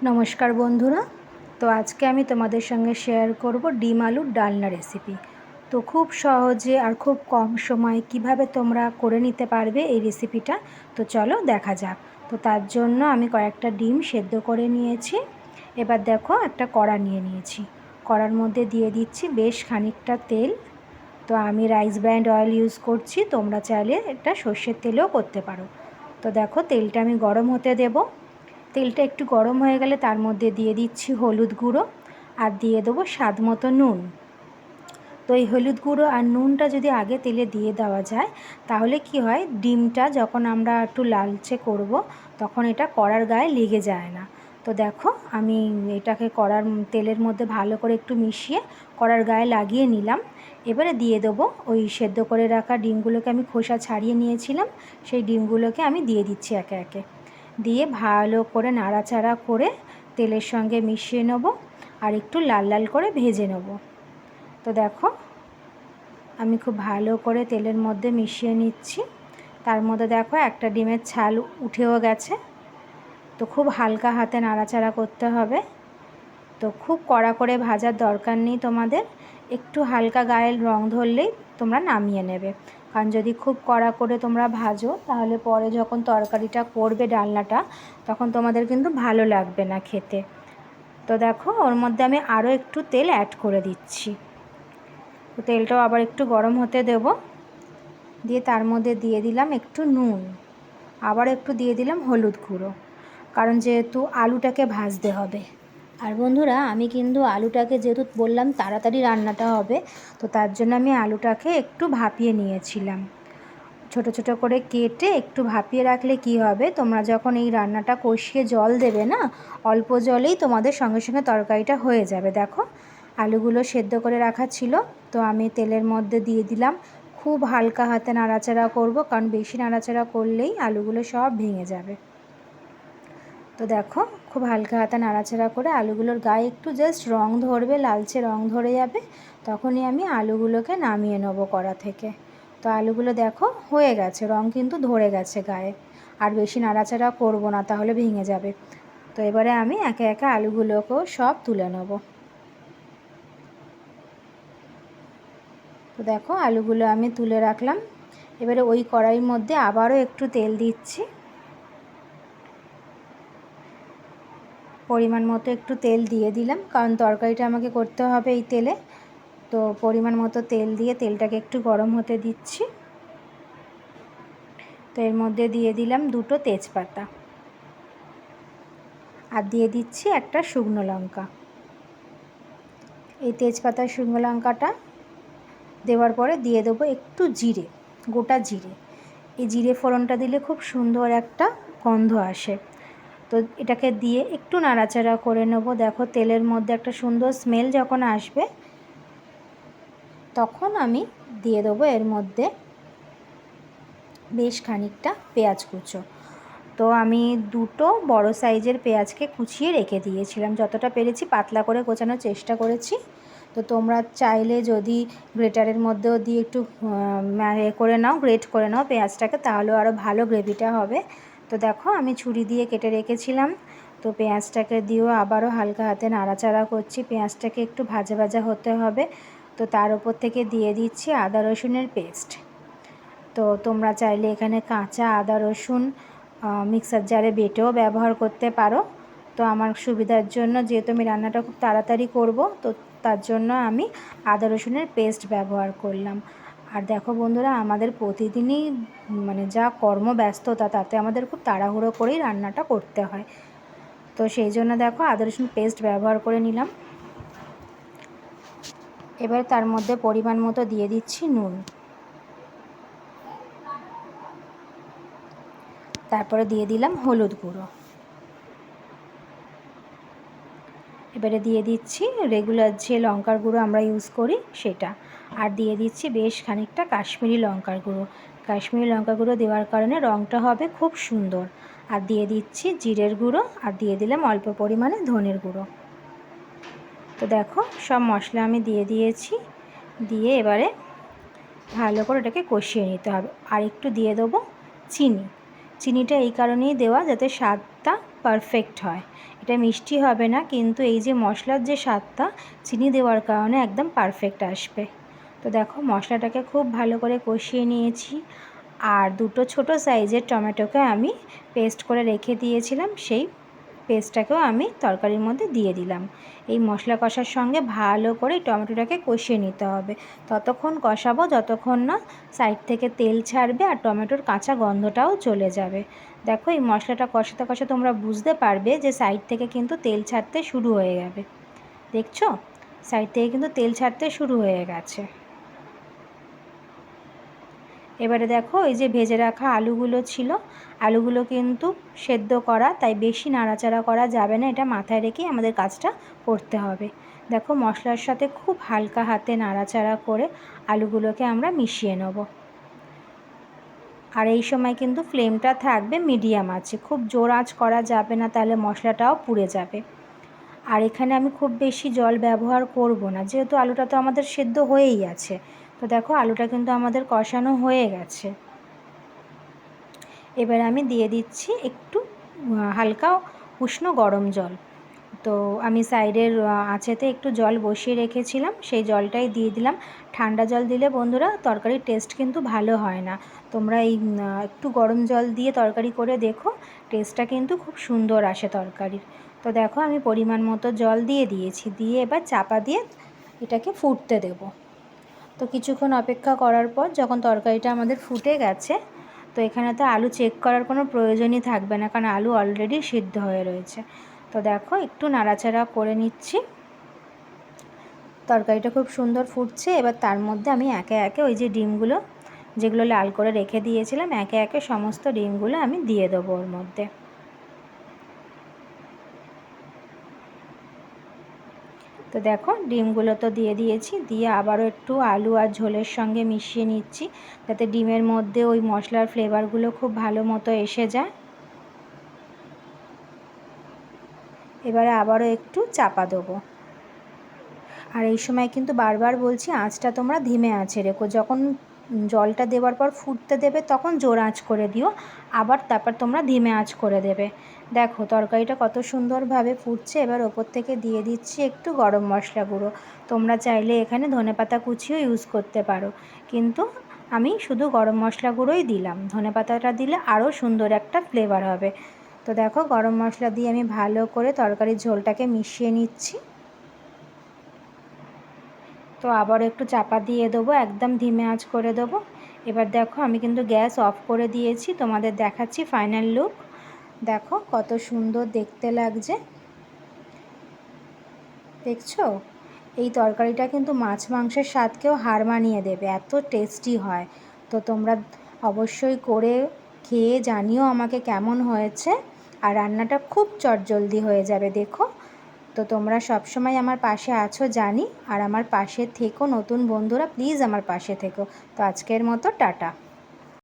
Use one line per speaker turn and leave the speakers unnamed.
নমস্কার বন্ধুরা। তো আজকে আমি তোমাদের সঙ্গে শেয়ার করব ডিম আলুর ডালনা রেসিপি। তো খুব সহজে আর খুব কম সময়ে কিভাবে তোমরা করে নিতে পারবে এই রেসিপিটা, তো চলো দেখা যাক। তো তার জন্য আমি কয়েকটা ডিম সেদ্ধ করে নিয়েছি। এবার দেখো একটা কড়া নিয়ে নিয়েছি, কড়ার মধ্যে দিয়ে দিচ্ছি বেশ খানিকটা তেল। তো আমি রাইস ব্র্যান্ড অয়েল ইউজ করছি, তোমরা চাইলে এটা সর্ষের তেলেও করতে পারো। তো দেখো তেলটা আমি গরম হতে দেবো। তেলটা একটু গরম হয়ে গেলে তার মধ্যে দিয়ে দিচ্ছি হলুদ গুঁড়ো আর দিয়ে দেবো স্বাদ মতো নুন। তো এই হলুদ গুঁড়ো আর নুনটা যদি আগে তেলে দিয়ে দেওয়া যায় তাহলে কি হয়, ডিমটা যখন আমরা একটু লালচে করব তখন এটা কড়ার গায়ে লেগে যায় না। তো দেখো আমি এটাকে কড়ার তেলের মধ্যে ভালো করে একটু মিশিয়ে কড়ার গায়ে লাগিয়ে নিলাম। এবারে দিয়ে দেবো ওই সেদ্ধ করে রাখা ডিমগুলোকে, আমি খোসা ছাড়িয়ে নিয়েছিলাম, সেই ডিমগুলোকে আমি দিয়ে দিচ্ছি একে একে। দিয়ে ভালো করে নাড়াচাড়া করে তেলের সঙ্গে মিশিয়ে নেব আর একটু লাল লাল করে ভেজে নেব। তো দেখো আমি খুব ভালো করে তেলের মধ্যে মিশিয়ে নিচ্ছি। তার মধ্যে দেখো একটা ডিমের ছাল উঠেও গেছে। তো খুব হালকা হাতে নাড়াচাড়া করতে হবে। তো খুব কড়া করে ভাজার দরকার নেই তোমাদের, একটু হালকা গায়ের রং ধরলেই তোমরা নামিয়ে নেবে। কারণ যদি খুব কড়া করে তোমরা ভাজো তাহলে পরে যখন তরকারিটা করবে ডালনাটা, তখন তোমাদের কিন্তু ভালো লাগবে না খেতে। তো দেখো ওর মধ্যে আমি আরও একটু তেল অ্যাড করে দিচ্ছি। তো তেলটাও আবার একটু গরম হতে দেব। দিয়ে তার মধ্যে দিয়ে দিলাম একটু নুন, আবার একটু দিয়ে দিলাম হলুদ গুঁড়ো, কারণ যেহেতু আলুটাকে ভাজতে হবে। আর বন্ধুরা আমি কিন্তু আলুটাকে, যেহেতু বললাম তাড়াতাড়ি রান্নাটা হবে, তো তার জন্য আমি আলুটাকে একটু ভাপিয়ে নিয়েছিলাম। ছোট ছোট করে কেটে একটু ভাপিয়ে রাখলে কি হবে, তোমরা যখন এই রান্নাটা কষিয়ে জল দেবে না, অল্প জলেই তোমাদের সঙ্গে সঙ্গে তরকারিটা হয়ে যাবে। দেখো আলুগুলো সেদ্ধ করে রাখা ছিল, তো আমি তেলের মধ্যে দিয়ে দিলাম। খুব হালকা হাতে নাড়াচাড়া করব, কারণ বেশি নাড়াচাড়া করলেই আলুগুলো সব ভেঙে যাবে। তো দেখো খুব হালকা হাতে নাড়াচাড়া করে আলুগুলোর গায়ে একটু জাস্ট রং ধরবে, লালচে রং ধরে যাবে, তখনই আমি আলুগুলোকে নামিয়ে নেব কড়া থেকে। তো আলুগুলো দেখো হয়ে গেছে, রং কিন্তু ধরে গেছে গায়ে। আর বেশি নাড়াচাড়া করব না, তাহলে ভেঙে যাবে। তো এবারে আমি একে একে আলুগুলোকেও সব তুলে নেব। তো দেখো আলুগুলো আমি তুলে রাখলাম। এবারে ওই কড়াইয়ের মধ্যে আবারও একটু তেল দিচ্ছি, পরিমাণ মতো একটু তেল দিয়ে দিলাম, কারণ তরকারিটা আমাকে করতে হবে এই তেলে। তো পরিমাণ মতো তেল দিয়ে তেলটাকে একটু গরম হতে দিচ্ছি। তো এর মধ্যে দিয়ে দিলাম দুটো তেজপাতা আর দিয়ে দিচ্ছি একটা শুকনো লঙ্কা। এই তেজপাতা শুকনো লঙ্কাটা দেওয়ার পরে দিয়ে দেবো একটু জিরে, গোটা জিরে। এই জিরে ফোড়নটা দিলে খুব সুন্দর একটা গন্ধ আসে। তো এটাকে দিয়ে একটু নাড়াচাড়া করে নেব। দেখো তেলের মধ্যে একটা সুন্দর স্মেল যখন আসবে তখন আমি দিয়ে দেবো এর মধ্যে বেশ খানিকটা পেঁয়াজ কুচো। তো আমি দুটো বড় সাইজের পেঁয়াজকে কুচিয়ে রেখে দিয়েছিলাম, যতটা পেরেছি পাতলা করে কোচানোর চেষ্টা করেছি। তো তোমরা চাইলে যদি গ্রেটারের মধ্যেও দিয়ে একটু করে নাও, গ্রেট করে নাও পেঁয়াজটাকে, তাহলেও আরও ভালো গ্রেভিটা হবে। তো দেখো আমি ছুরি দিয়ে কেটে রেখেছিলাম। তো পেঁয়াজটাকে দিয়েও আবারও হালকা হাতে নাড়াচাড়া করছি, পেঁয়াজটাকে একটু ভাজা ভাজা হতে হবে। তো তার উপর থেকে দিয়ে দিচ্ছি আদা রসুনের পেস্ট। তো তোমরা চাইলে এখানে কাঁচা আদা রসুন মিক্সার জারে বেটেও ব্যবহার করতে পারো। তো আমার সুবিধার জন্য, যেহেতু আমি রান্নাটা খুব তাড়াতাড়ি করব, তো তার জন্য আমি আদা রসুনের পেস্ট ব্যবহার করলাম। আর দেখো বন্ধুরা আমাদের প্রতিদিনই যা কর্মব্যস্ততা, তাতে আমাদের খুব তাড়াহুড়ো করেই রান্নাটা করতে হয়। তো সেই জন্য দেখো আদা রসুন পেস্ট ব্যবহার করে নিলাম। এবার তার মধ্যে পরিমাণ মতো দিয়ে দিচ্ছি নুন, তারপরে দিয়ে দিলাম হলুদ গুঁড়ো। এবারে দিয়ে দিচ্ছি রেগুলার যে লঙ্কার গুঁড়ো আমরা ইউজ করি সেটা, আর দিয়ে দিচ্ছি বেশ খানিকটা কাশ্মীরি লঙ্কার গুঁড়ো। কাশ্মীরি লঙ্কা গুঁড়ো দেওয়ার কারণে রঙটা হবে খুব সুন্দর। আর দিয়ে দিচ্ছি জিরের গুঁড়ো, আর দিয়ে দিলাম অল্প পরিমাণে ধনের গুঁড়ো। তো দেখো সব মশলা আমি দিয়ে দিয়েছি। দিয়ে এবারে ভালো করে এটাকে কষিয়ে নিতে হবে। আর একটু দিয়ে দেবো চিনি। চিনিটা এই কারণেই দেওয়া যাতে স্বাদটা পারফেক্ট হয়। এটা মিষ্টি হবে না, কিন্তু এই যে মশলার যে স্বাদটা চিনি দেওয়ার কারণে একদম পারফেক্ট আসবে। তো দেখো মশলাটাকে খুব ভালো করে কষিয়ে নিয়েছি। আর দুটো ছোট সাইজের টমেটোকে আমি পেস্ট করে রেখে দিয়েছিলাম, সেই পেস্টটাকেও আমি তরকারির মধ্যে দিয়ে দিলাম। এই মশলা কষার সঙ্গে ভালো করে টমেটোটাকে কষিয়ে নিতে হবে। ততক্ষণ কষাবো যতক্ষণ না সাইড থেকে তেল ছাড়বে আর টমেটোর কাঁচা গন্ধটাও চলে যাবে। দেখো এই মশলাটা কষাতে কষাতে তোমরা বুঝতে পারবে যে সাইড থেকে কিন্তু তেল ছাড়তে শুরু হয়ে যাবে। দেখছো সাইড থেকে কিন্তু তেল ছাড়তে শুরু হয়ে গেছে। এবারে দেখো এই যে ভেজে রাখা আলুগুলো ছিল, আলুগুলো কিন্তু সেদ্ধ করা, তাই বেশি নাড়াচাড়া করা যাবে না, এটা মাথায় রেখেই আমাদের কাজটা করতে হবে। দেখো মশলার সাথে খুব হালকা হাতে নাড়াচাড়া করে আলুগুলোকে আমরা মিশিয়ে নেব। আর এই সময় কিন্তু ফ্লেমটা থাকবে মিডিয়াম আছে, খুব জোর আঁচ করা যাবে না, তাহলে মশলাটাও পুড়ে যাবে। আর এখানে আমি খুব বেশি জল ব্যবহার করব না, যেহেতু আলুটা তো আমাদের সেদ্ধ হয়েই আছে। তো দেখো আলুটা কিন্তু আমাদের কষানো হয়ে গেছে। এবার আমি দিয়ে দিচ্ছি একটু হালকা উষ্ণ গরম জল। তো আমি সাইডের আঁচেতে একটু জল বসিয়ে রেখেছিলাম, সেই জলটাই দিয়ে দিলাম। ঠান্ডা জল দিলে বন্ধুরা তরকারির টেস্ট কিন্তু ভালো হয় না। তোমরা এই একটু গরম জল দিয়ে তরকারি করে দেখো, টেস্টটা কিন্তু খুব সুন্দর আসে তরকারির। তো দেখো আমি পরিমাণ মতো জল দিয়ে দিয়েছি, দিয়ে এবার চাপা দিয়ে এটাকে ফুটতে দেব। তো কিছুক্ষণ অপেক্ষা করার পর যখন তরকারিটা আমাদের ফুটে গেছে, তো এখানে তো আলু চেক করার কোনো প্রয়োজনই থাকবে না, কারণ আলু অলরেডি সিদ্ধ হয়ে রয়েছে। তো দেখো একটু নাড়াচাড়া করে নিচ্ছি, তরকারিটা খুব সুন্দর ফুটছে। এবার তার মধ্যে আমি একে একে ওই যে ডিমগুলো যেগুলো লাল করে রেখে দিয়েছিলাম, একে একে সমস্ত ডিমগুলো আমি দিয়ে দেবো ওর মধ্যে। তো দেখো ডিমগুলো তো দিয়ে দিয়েছি, দিয়ে আবারও একটু আলু আর ঝোলের সঙ্গে মিশিয়ে নিচ্ছি, যাতে ডিমের মধ্যে ওই মশলার ফ্লেভারগুলো খুব ভালো মতো এসে যায়। এবারে আবারও একটু চাপা দেবো। আর এই সময় কিন্তু বারবার বলছি আঁচটা তোমরা ধিমে আঁচে রেখো। যখন জলটা দেওয়ার পর ফুটতে দেবে তখন জোর আঁচ করে দিও, আবার তারপর তোমরা ধিমে আঁচ করে দেবে। দেখো তরকারিটা কত সুন্দরভাবে ফুটছে। এবার ওপর থেকে দিয়ে দিচ্ছি একটু গরম মশলা গুঁড়ো। তোমরা চাইলে এখানে ধনেপাতা কুচিও ইউজ করতে পারো, কিন্তু আমি শুধু গরম মশলা গুঁড়োই দিলাম। ধনেপাতাটা দিলে আরও সুন্দর একটা ফ্লেভার হবে। তো দেখো গরম মশলা দিয়ে আমি ভালো করে তরকারির ঝোলটাকে মিশিয়ে নিচ্ছি। তো আবার একটু চাপা দিয়ে দেবো, একদম ধিমে আঁচ করে দেবো। এবার দেখো আমি কিন্তু গ্যাস অফ করে দিয়েছি, তোমাদের দেখাচ্ছি ফাইনাল লুক। দেখো কত সুন্দর দেখতে লাগছে, দেখছো? এই তরকারিটা কিন্তু মাছ মাংসের স্বাদকেও হার মানিয়ে দেবে, এত টেস্টি হয়। তো তোমরা অবশ্যই করে খেয়ে জানিও আমাকে কেমন হয়েছে। আর রান্নাটা খুব চটজলদি হয়ে যাবে দেখো। তো তোমরা সবসময় আমার পাশে আছো জানি, আর আমার পাশে থেকো, নতুন বন্ধুরা প্লিজ আমার পাশে থেকো। তো আজকের মতো টাটা।